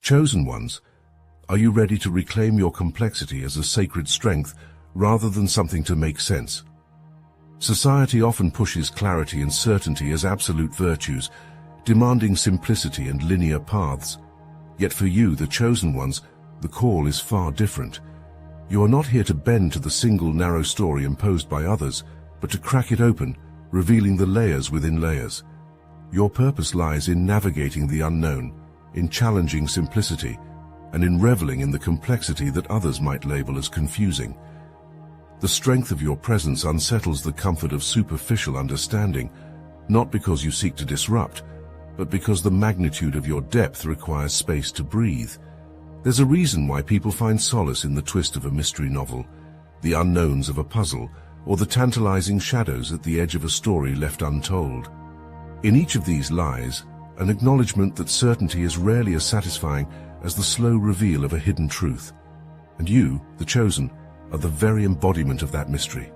Chosen ones, are you ready to reclaim your complexity as a sacred strength rather than something to make sense? Society often pushes clarity and certainty as absolute virtues, demanding simplicity and linear paths. Yet for you, the chosen ones, the call is far different. You are not here to bend to the single narrow story imposed by others, but to crack it open, revealing the layers within layers. Your purpose lies in navigating the unknown, in challenging simplicity, and in reveling in the complexity that others might label as confusing. The strength of your presence unsettles the comfort of superficial understanding, not because you seek to disrupt, but because the magnitude of your depth requires space to breathe. There's a reason why people find solace in the twist of a mystery novel, the unknowns of a puzzle, or the tantalizing shadows at the edge of a story left untold. In each of these lies an acknowledgement that certainty is rarely as satisfying as the slow reveal of a hidden truth. And you, the chosen, are the very embodiment of that mystery,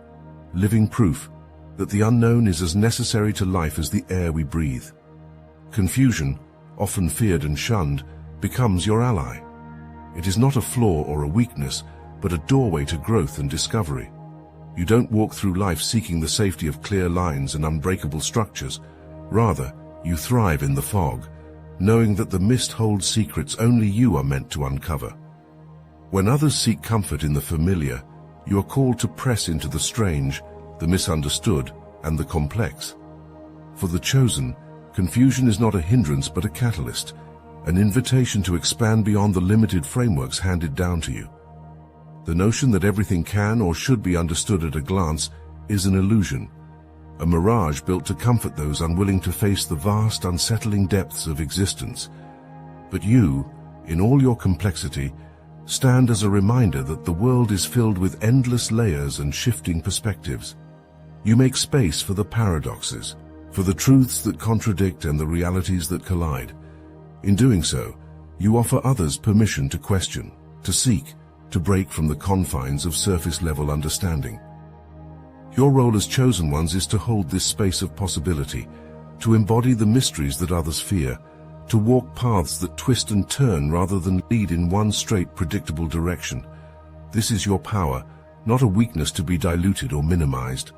living proof that the unknown is as necessary to life as the air we breathe. Confusion, often feared and shunned, becomes your ally. It is not a flaw or a weakness, but a doorway to growth and discovery. You don't walk through life seeking the safety of clear lines and unbreakable structures. Rather, you thrive in the fog, knowing that the mist holds secrets only you are meant to uncover. When others seek comfort in the familiar, you are called to press into the strange, the misunderstood, and the complex. For the chosen, confusion is not a hindrance but a catalyst, an invitation to expand beyond the limited frameworks handed down to you. The notion that everything can or should be understood at a glance is an illusion, a mirage built to comfort those unwilling to face the vast, unsettling depths of existence. But you, in all your complexity, stand as a reminder that the world is filled with endless layers and shifting perspectives. You make space for the paradoxes, for the truths that contradict and the realities that collide. In doing so, you offer others permission to question, to seek, to break from the confines of surface-level understanding. Your role as chosen ones is to hold this space of possibility, to embody the mysteries that others fear, to walk paths that twist and turn rather than lead in one straight, predictable direction. This is your power, not a weakness to be diluted or minimized.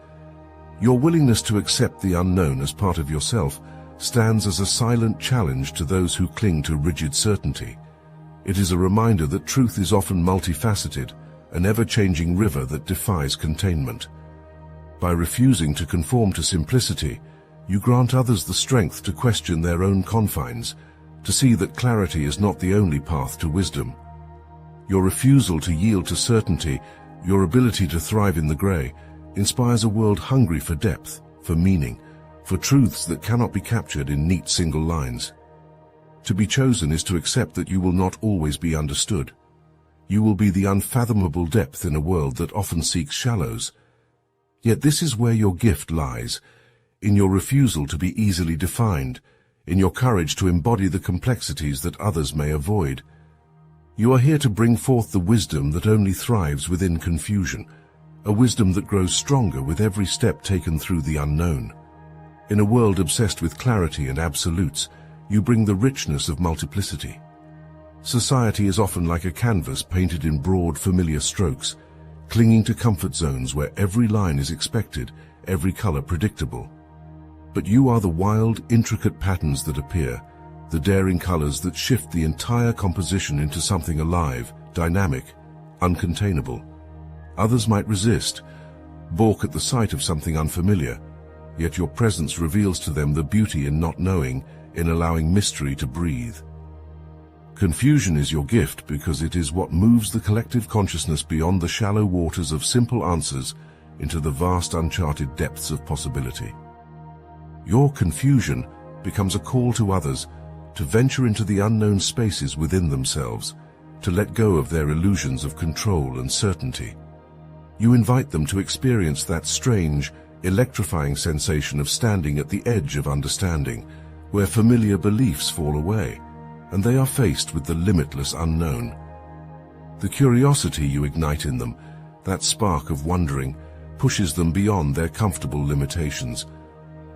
Your willingness to accept the unknown as part of yourself stands as a silent challenge to those who cling to rigid certainty. It is a reminder that truth is often multifaceted, an ever-changing river that defies containment. By refusing to conform to simplicity, you grant others the strength to question their own confines, to see that clarity is not the only path to wisdom. Your refusal to yield to certainty, your ability to thrive in the gray, inspires a world hungry for depth, for meaning, for truths that cannot be captured in neat single lines. To be chosen is to accept that you will not always be understood. You will be the unfathomable depth in a world that often seeks shallows. Yet this is where your gift lies, in your refusal to be easily defined, in your courage to embody the complexities that others may avoid. You are here to bring forth the wisdom that only thrives within confusion, a wisdom that grows stronger with every step taken through the unknown. In a world obsessed with clarity and absolutes, you bring the richness of multiplicity. Society is often like a canvas painted in broad, familiar strokes, clinging to comfort zones where every line is expected, every color predictable. But you are the wild, intricate patterns that appear, the daring colors that shift the entire composition into something alive, dynamic, uncontainable. Others might resist, balk at the sight of something unfamiliar, yet your presence reveals to them the beauty in not knowing, in allowing mystery to breathe. Confusion is your gift because it is what moves the collective consciousness beyond the shallow waters of simple answers into the vast uncharted depths of possibility. Your confusion becomes a call to others to venture into the unknown spaces within themselves, to let go of their illusions of control and certainty. You invite them to experience that strange, electrifying sensation of standing at the edge of understanding, where familiar beliefs fall away, and they are faced with the limitless unknown. The curiosity you ignite in them, that spark of wondering, pushes them beyond their comfortable limitations.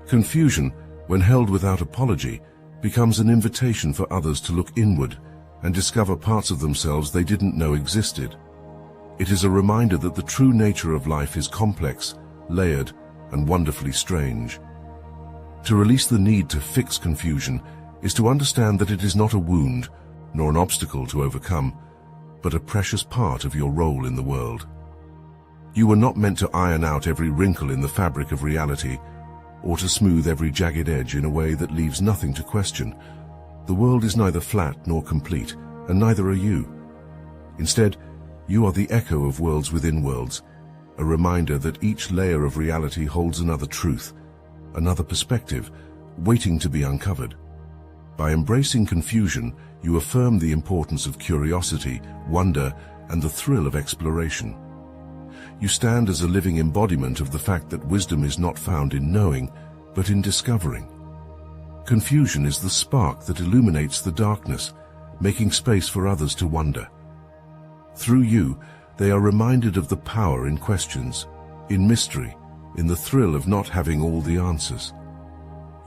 Confusion, when held without apology, becomes an invitation for others to look inward, and discover parts of themselves they didn't know existed. It is a reminder that the true nature of life is complex, layered, and wonderfully strange. To release the need to fix confusion is to understand that it is not a wound, nor an obstacle to overcome, but a precious part of your role in the world. You were not meant to iron out every wrinkle in the fabric of reality, or to smooth every jagged edge in a way that leaves nothing to question. The world is neither flat nor complete, and neither are you. Instead, you are the echo of worlds within worlds, a reminder that each layer of reality holds another truth, another perspective, waiting to be uncovered. By embracing confusion, you affirm the importance of curiosity, wonder, and the thrill of exploration. You stand as a living embodiment of the fact that wisdom is not found in knowing, but in discovering. Confusion is the spark that illuminates the darkness, making space for others to wonder. Through you, they are reminded of the power in questions, in mystery, in the thrill of not having all the answers.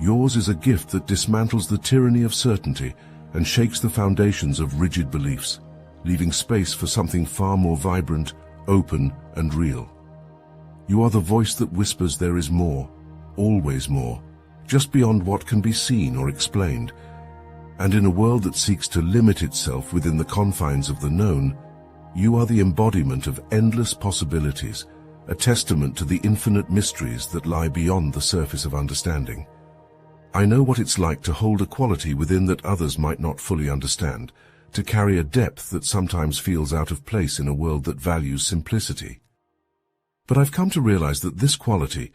Yours is a gift that dismantles the tyranny of certainty and shakes the foundations of rigid beliefs, leaving space for something far more vibrant, open, and real. You are the voice that whispers there is more, always more, just beyond what can be seen or explained. And in a world that seeks to limit itself within the confines of the known, you are the embodiment of endless possibilities, a testament to the infinite mysteries that lie beyond the surface of understanding. I know what it's like to hold a quality within that others might not fully understand, to carry a depth that sometimes feels out of place in a world that values simplicity. But I've come to realize that this quality,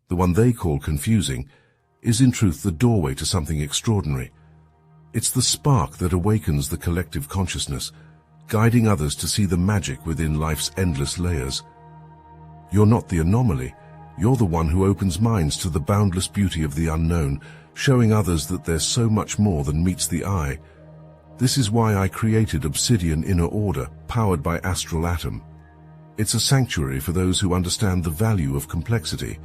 the one they call confusing, is in truth the doorway to something extraordinary. It's the spark that awakens the collective consciousness, guiding others to see the magic within life's endless layers. You're not the anomaly, you're the one who opens minds to the boundless beauty of the unknown, showing others that there's so much more than meets the eye. This is why I created Obsidian Inner Order, powered by Astral Atom. It's a sanctuary for those who understand the value of complexity,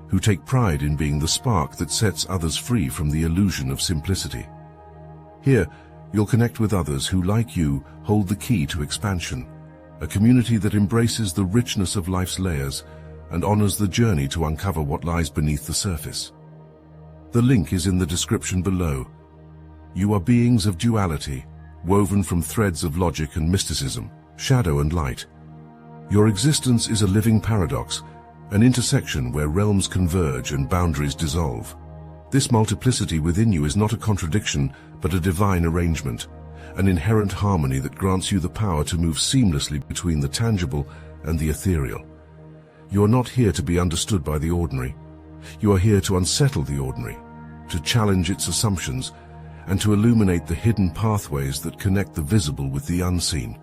who take pride in being the spark that sets others free from the illusion of simplicity. Here, you'll connect with others who, like you, hold the key to expansion, a community that embraces the richness of life's layers and honors the journey to uncover what lies beneath the surface. The link is in the description below. You are beings of duality, woven from threads of logic and mysticism, shadow and light. Your existence is a living paradox, an intersection where realms converge and boundaries dissolve. This multiplicity within you is not a contradiction, but a divine arrangement, an inherent harmony that grants you the power to move seamlessly between the tangible and the ethereal. You are not here to be understood by the ordinary. You are here to unsettle the ordinary, to challenge its assumptions, and to illuminate the hidden pathways that connect the visible with the unseen.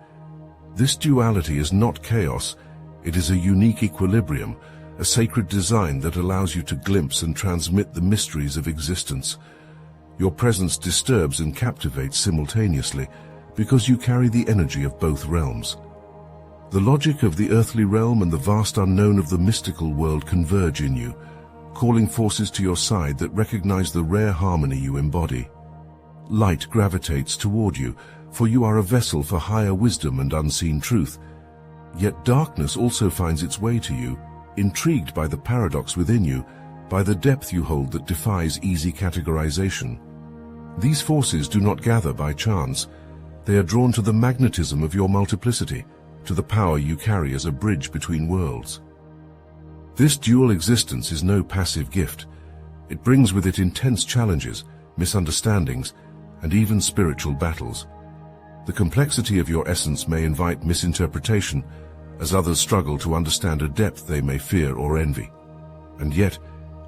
This duality is not chaos, it is a unique equilibrium, a sacred design that allows you to glimpse and transmit the mysteries of existence. Your presence disturbs and captivates simultaneously, because you carry the energy of both realms. The logic of the earthly realm and the vast unknown of the mystical world converge in you, calling forces to your side that recognize the rare harmony you embody. Light gravitates toward you, for you are a vessel for higher wisdom and unseen truth. Yet darkness also finds its way to you, intrigued by the paradox within you, by the depth you hold that defies easy categorization. These forces do not gather by chance. They are drawn to the magnetism of your multiplicity, to the power you carry as a bridge between worlds. This dual existence is no passive gift. It brings with it intense challenges, misunderstandings, and even spiritual battles. The complexity of your essence may invite misinterpretation, as others struggle to understand a depth they may fear or envy. And yet,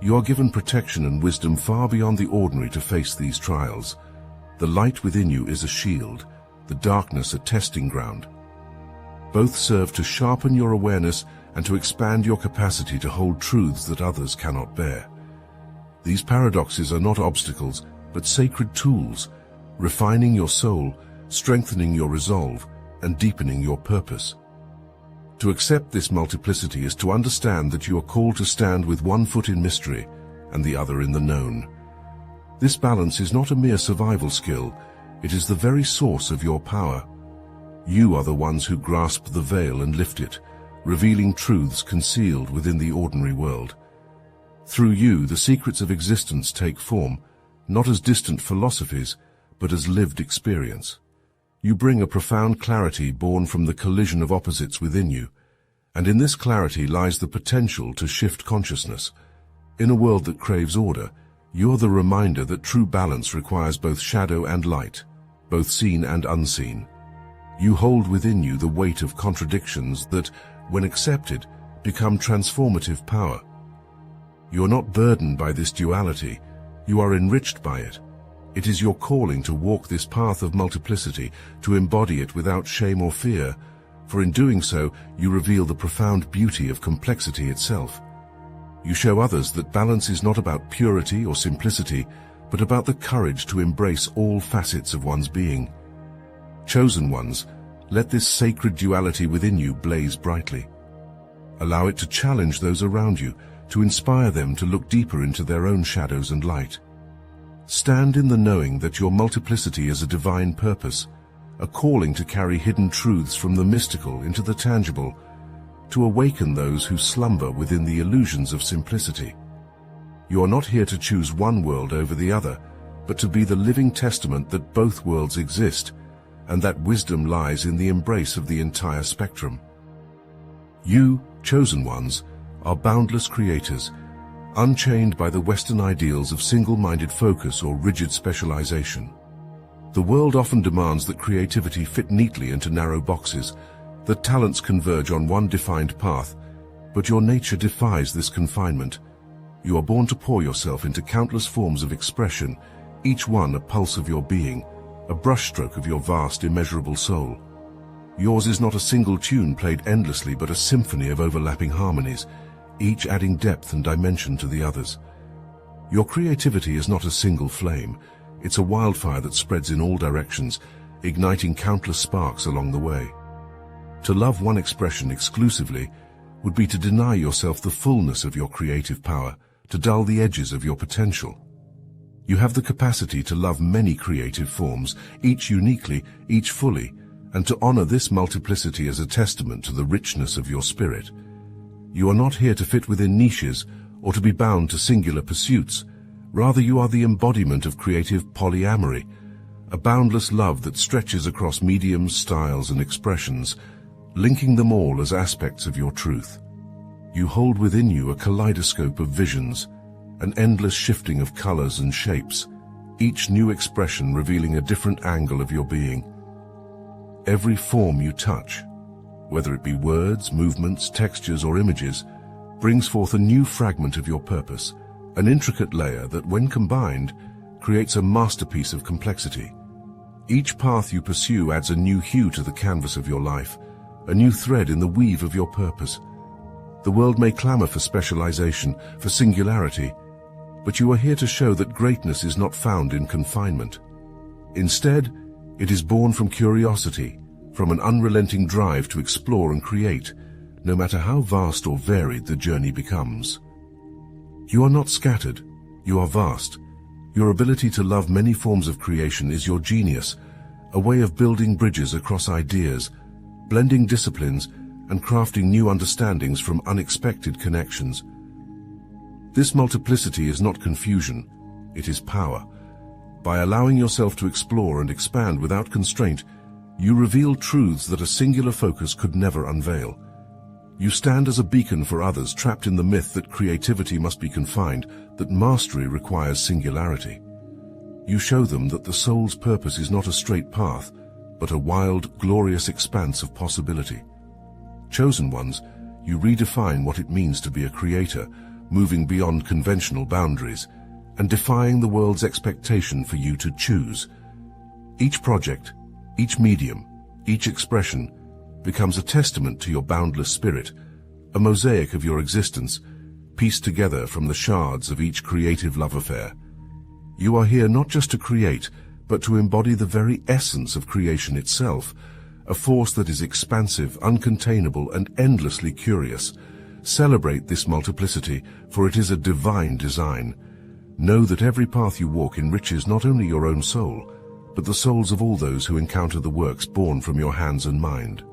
you are given protection and wisdom far beyond the ordinary to face these trials. The light within you is a shield, the darkness a testing ground. Both serve to sharpen your awareness and to expand your capacity to hold truths that others cannot bear. These paradoxes are not obstacles, but sacred tools, refining your soul, strengthening your resolve, and deepening your purpose. To accept this multiplicity is to understand that you are called to stand with one foot in mystery and the other in the known. This balance is not a mere survival skill, It is the very source of your power. You are the ones who grasp the veil and lift it, revealing truths concealed within the ordinary world. Through you, the secrets of existence take form, not as distant philosophies, but as lived experience. You bring a profound clarity born from the collision of opposites within you, and in this clarity lies the potential to shift consciousness. In a world that craves order, you are the reminder that true balance requires both shadow and light, both seen and unseen. You hold within you the weight of contradictions that, when accepted, become transformative power. You are not burdened by this duality, you are enriched by it. It is your calling to walk this path of multiplicity, to embody it without shame or fear, for in doing so, you reveal the profound beauty of complexity itself. You show others that balance is not about purity or simplicity, but about the courage to embrace all facets of one's being. Chosen ones, let this sacred duality within you blaze brightly. Allow it to challenge those around you, to inspire them to look deeper into their own shadows and light. Stand in the knowing that your multiplicity is a divine purpose, a calling to carry hidden truths from the mystical into the tangible, to awaken those who slumber within the illusions of simplicity. You are not here to choose one world over the other, but to be the living testament that both worlds exist, and that wisdom lies in the embrace of the entire spectrum. You, chosen ones, are boundless creators, unchained by the Western ideals of single-minded focus or rigid specialization. The world often demands that creativity fit neatly into narrow boxes, that talents converge on one defined path, but your nature defies this confinement. You are born to pour yourself into countless forms of expression, each one a pulse of your being, a brushstroke of your vast, immeasurable soul. Yours is not a single tune played endlessly, but a symphony of overlapping harmonies, each adding depth and dimension to the others. Your creativity is not a single flame, it's a wildfire that spreads in all directions, igniting countless sparks along the way. To love one expression exclusively would be to deny yourself the fullness of your creative power, to dull the edges of your potential. You have the capacity to love many creative forms, each uniquely, each fully, and to honor this multiplicity as a testament to the richness of your spirit. You are not here to fit within niches or to be bound to singular pursuits. Rather, you are the embodiment of creative polyamory, a boundless love that stretches across mediums, styles, and expressions, linking them all as aspects of your truth. You hold within you a kaleidoscope of visions, an endless shifting of colors and shapes, each new expression revealing a different angle of your being. Every form you touch, whether it be words, movements, textures, or images, brings forth a new fragment of your purpose, an intricate layer that, when combined, creates a masterpiece of complexity. Each path you pursue adds a new hue to the canvas of your life, a new thread in the weave of your purpose. The world may clamor for specialization, for singularity, but you are here to show that greatness is not found in confinement. Instead, it is born from curiosity, from an unrelenting drive to explore and create, no matter how vast or varied the journey becomes. You are not scattered, you are vast. Your ability to love many forms of creation is your genius, a way of building bridges across ideas, blending disciplines, and crafting new understandings from unexpected connections. This multiplicity is not confusion, it is power. By allowing yourself to explore and expand without constraint, you reveal truths that a singular focus could never unveil. You stand as a beacon for others trapped in the myth that creativity must be confined, that mastery requires singularity. You show them that the soul's purpose is not a straight path, but a wild, glorious expanse of possibility. Chosen ones, you redefine what it means to be a creator, moving beyond conventional boundaries, and defying the world's expectation for you to choose. Each project, each medium, each expression becomes a testament to your boundless spirit, a mosaic of your existence, pieced together from the shards of each creative love affair. You are here not just to create, but to embody the very essence of creation itself, a force that is expansive, uncontainable, and endlessly curious. Celebrate this multiplicity, for it is a divine design. Know that every path you walk enriches not only your own soul, but the souls of all those who encounter the works born from your hands and mind.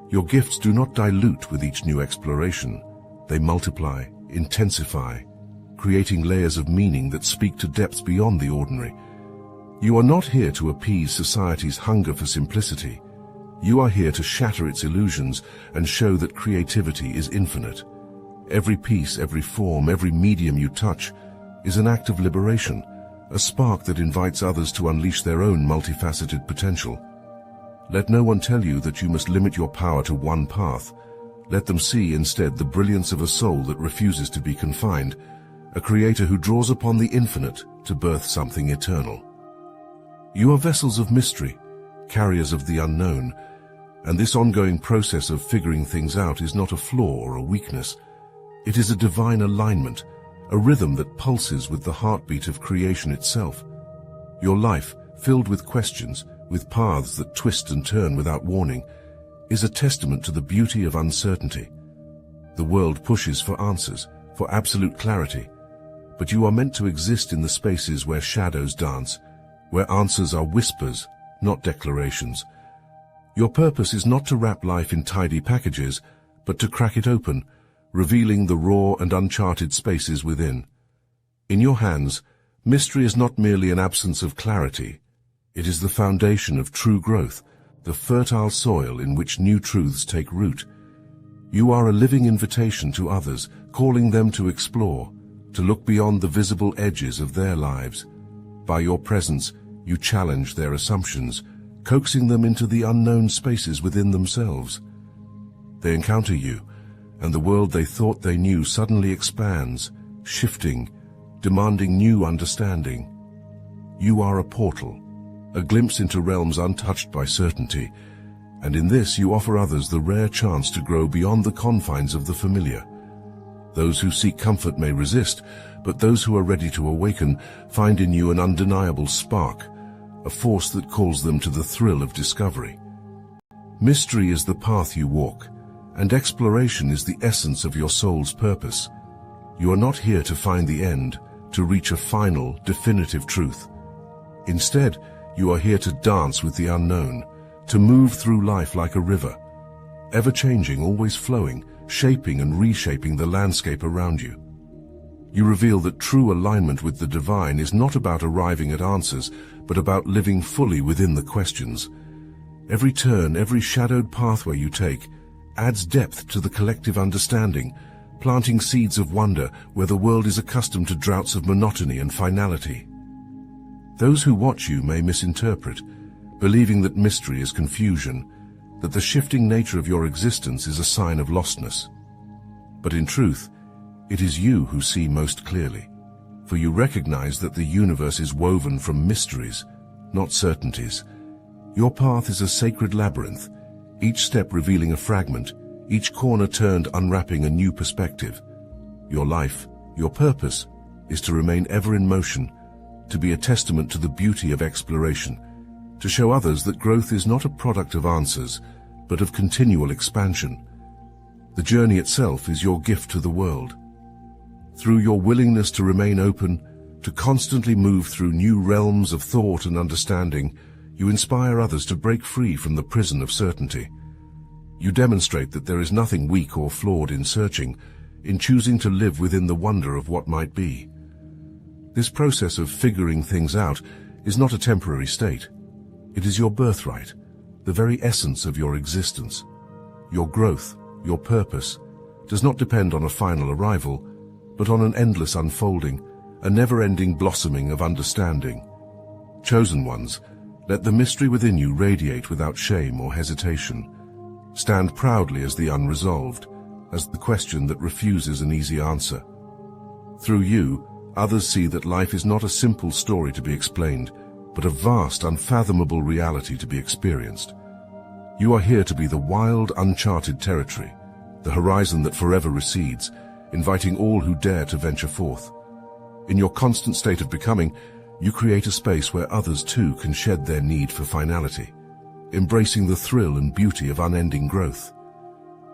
Your gifts do not dilute with each new exploration. They multiply, intensify, creating layers of meaning that speak to depths beyond the ordinary. You are not here to appease society's hunger for simplicity. You are here to shatter its illusions and show that creativity is infinite. Every piece, every form, every medium you touch is an act of liberation, a spark that invites others to unleash their own multifaceted potential. Let no one tell you that you must limit your power to one path. Let them see instead the brilliance of a soul that refuses to be confined, a creator who draws upon the infinite to birth something eternal. You are vessels of mystery, carriers of the unknown, and this ongoing process of figuring things out is not a flaw or a weakness. It is a divine alignment, a rhythm that pulses with the heartbeat of creation itself. Your life, filled with questions, with paths that twist and turn without warning, is a testament to the beauty of uncertainty. The world pushes for answers, for absolute clarity, but you are meant to exist in the spaces where shadows dance, where answers are whispers, not declarations. Your purpose is not to wrap life in tidy packages, but to crack it open, revealing the raw and uncharted spaces within. In your hands, mystery is not merely an absence of clarity. It is the foundation of true growth, the fertile soil in which new truths take root. You are a living invitation to others, calling them to explore, to look beyond the visible edges of their lives. By your presence, you challenge their assumptions, coaxing them into the unknown spaces within themselves. They encounter you, and the world they thought they knew suddenly expands, shifting, demanding new understanding. You are a portal, a glimpse into realms untouched by certainty, and in this you offer others the rare chance to grow beyond the confines of the familiar. Those who seek comfort may resist, but those who are ready to awaken find in you an undeniable spark, a force that calls them to the thrill of discovery. Mystery is the path you walk, and exploration is the essence of your soul's purpose. You are not here to find the end, to reach a final, definitive truth. Instead, you are here to dance with the unknown, to move through life like a river, ever-changing, always flowing, shaping and reshaping the landscape around you. You reveal that true alignment with the divine is not about arriving at answers, but about living fully within the questions. Every turn, every shadowed pathway you take, adds depth to the collective understanding, planting seeds of wonder where the world is accustomed to droughts of monotony and finality. Those who watch you may misinterpret, believing that mystery is confusion, that the shifting nature of your existence is a sign of lostness. But in truth, it is you who see most clearly, for you recognize that the universe is woven from mysteries, not certainties. Your path is a sacred labyrinth, each step revealing a fragment, each corner turned unwrapping a new perspective. Your life, your purpose, is to remain ever in motion, to be a testament to the beauty of exploration, to show others that growth is not a product of answers, but of continual expansion. The journey itself is your gift to the world. Through your willingness to remain open, to constantly move through new realms of thought and understanding, you inspire others to break free from the prison of certainty. You demonstrate that there is nothing weak or flawed in searching, in choosing to live within the wonder of what might be. This process of figuring things out is not a temporary state. It is your birthright, the very essence of your existence. Your growth, your purpose, does not depend on a final arrival, but on an endless unfolding, a never-ending blossoming of understanding. Chosen ones, let the mystery within you radiate without shame or hesitation. Stand proudly as the unresolved, as the question that refuses an easy answer. Through you, others see that life is not a simple story to be explained, but a vast, unfathomable reality to be experienced. You are here to be the wild, uncharted territory, the horizon that forever recedes, inviting all who dare to venture forth. In your constant state of becoming, you create a space where others too can shed their need for finality, embracing the thrill and beauty of unending growth.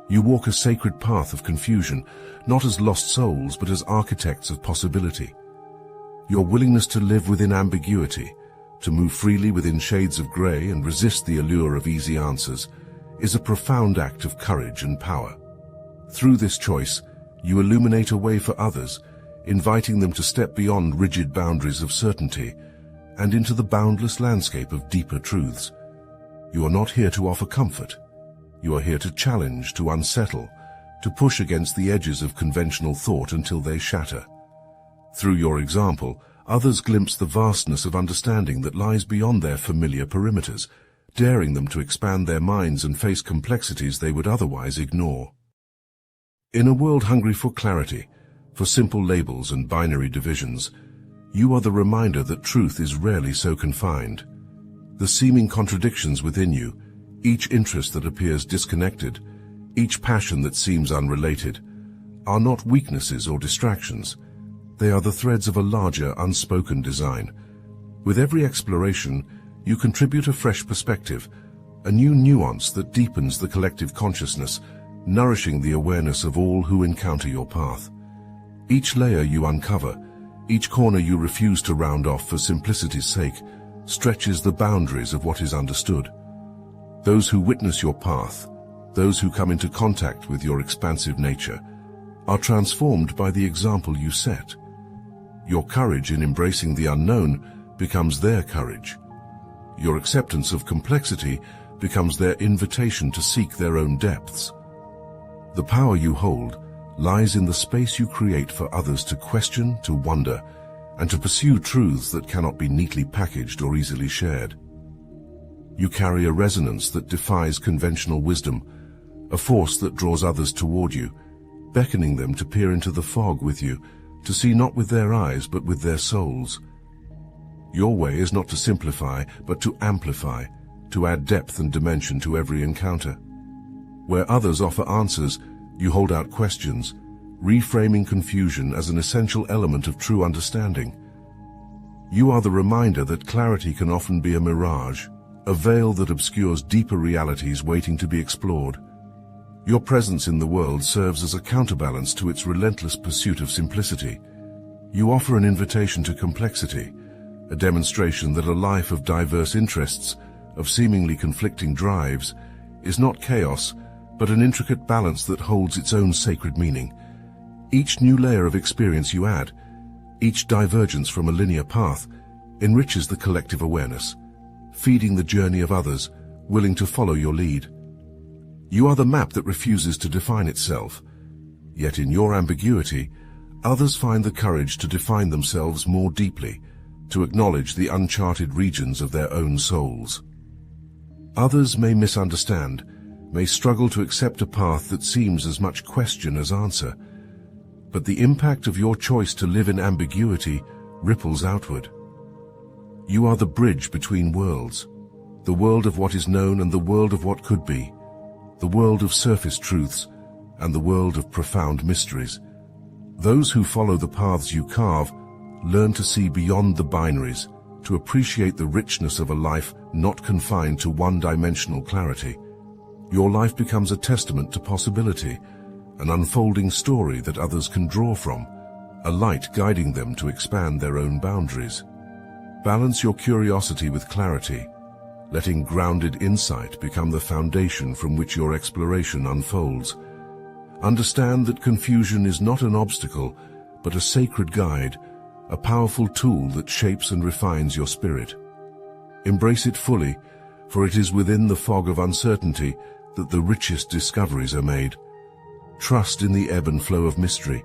You walk a sacred path of confusion, not as lost souls, but as architects of possibility. Your willingness to live within ambiguity, To move freely within shades of grey and resist the allure of easy answers is a profound act of courage and power. Through this choice, you illuminate a way for others, inviting them to step beyond rigid boundaries of certainty and into the boundless landscape of deeper truths. You are not here to offer comfort. You are here to challenge, to unsettle, to push against the edges of conventional thought until they shatter. Through your example, others glimpse the vastness of understanding that lies beyond their familiar perimeters, daring them to expand their minds and face complexities they would otherwise ignore. In a world hungry for clarity, for simple labels and binary divisions, you are the reminder that truth is rarely so confined. The seeming contradictions within you, each interest that appears disconnected, each passion that seems unrelated, are not weaknesses or distractions. They are the threads of a larger, unspoken design. With every exploration, you contribute a fresh perspective, a new nuance that deepens the collective consciousness, nourishing the awareness of all who encounter your path. Each layer you uncover, each corner you refuse to round off for simplicity's sake, stretches the boundaries of what is understood. Those who witness your path, those who come into contact with your expansive nature, are transformed by the example you set. Your courage in embracing the unknown becomes their courage. Your acceptance of complexity becomes their invitation to seek their own depths. The power you hold lies in the space you create for others to question, to wonder, and to pursue truths that cannot be neatly packaged or easily shared. You carry a resonance that defies conventional wisdom, a force that draws others toward you, beckoning them to peer into the fog with you, to see not with their eyes but with their souls. Your way is not to simplify, but to amplify, to add depth and dimension to every encounter. Where others offer answers, you hold out questions, reframing confusion as an essential element of true understanding. You are the reminder that clarity can often be a mirage, a veil that obscures deeper realities waiting to be explored. Your presence in the world serves as a counterbalance to its relentless pursuit of simplicity. You offer an invitation to complexity, a demonstration that a life of diverse interests, of seemingly conflicting drives, is not chaos, but an intricate balance that holds its own sacred meaning. Each new layer of experience you add, each divergence from a linear path, enriches the collective awareness, feeding the journey of others, willing to follow your lead. You are the map that refuses to define itself, yet in your ambiguity, others find the courage to define themselves more deeply, to acknowledge the uncharted regions of their own souls. Others may misunderstand, may struggle to accept a path that seems as much question as answer, but the impact of your choice to live in ambiguity ripples outward. You are the bridge between worlds, the world of what is known and the world of what could be, the world of surface truths and the world of profound mysteries. Those who follow the paths you carve learn to see beyond the binaries, to appreciate the richness of a life not confined to one-dimensional clarity. Your life becomes a testament to possibility, an unfolding story that others can draw from, a light guiding them to expand their own boundaries. Balance your curiosity with clarity, letting grounded insight become the foundation from which your exploration unfolds. Understand that confusion is not an obstacle, but a sacred guide, a powerful tool that shapes and refines your spirit. Embrace it fully, for it is within the fog of uncertainty that the richest discoveries are made. Trust in the ebb and flow of mystery,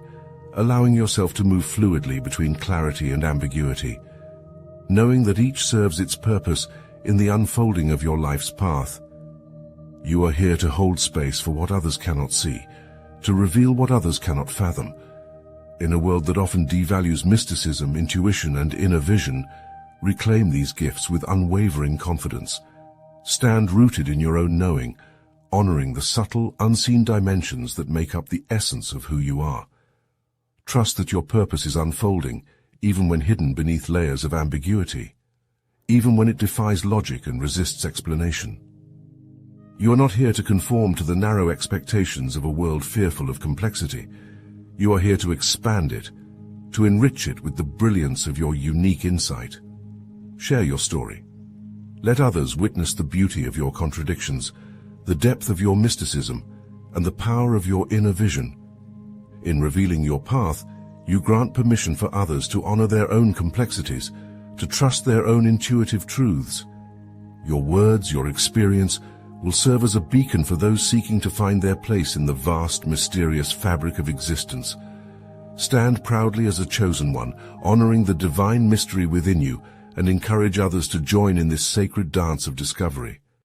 allowing yourself to move fluidly between clarity and ambiguity, knowing that each serves its purpose in the unfolding of your life's path. You are here to hold space for what others cannot see, to reveal what others cannot fathom. In a world that often devalues mysticism, intuition, and inner vision, reclaim these gifts with unwavering confidence. Stand rooted in your own knowing, honoring the subtle, unseen dimensions that make up the essence of who you are. Trust that your purpose is unfolding, even when hidden beneath layers of ambiguity, even when it defies logic and resists explanation. You are not here to conform to the narrow expectations of a world fearful of complexity. You are here to expand it, to enrich it with the brilliance of your unique insight. Share your story. Let others witness the beauty of your contradictions, the depth of your mysticism, and the power of your inner vision. In revealing your path, you grant permission for others to honor their own complexities, to trust their own intuitive truths. Your words, your experience, will serve as a beacon for those seeking to find their place in the vast, mysterious fabric of existence. Stand proudly as a chosen one, honoring the divine mystery within you, and encourage others to join in this sacred dance of discovery.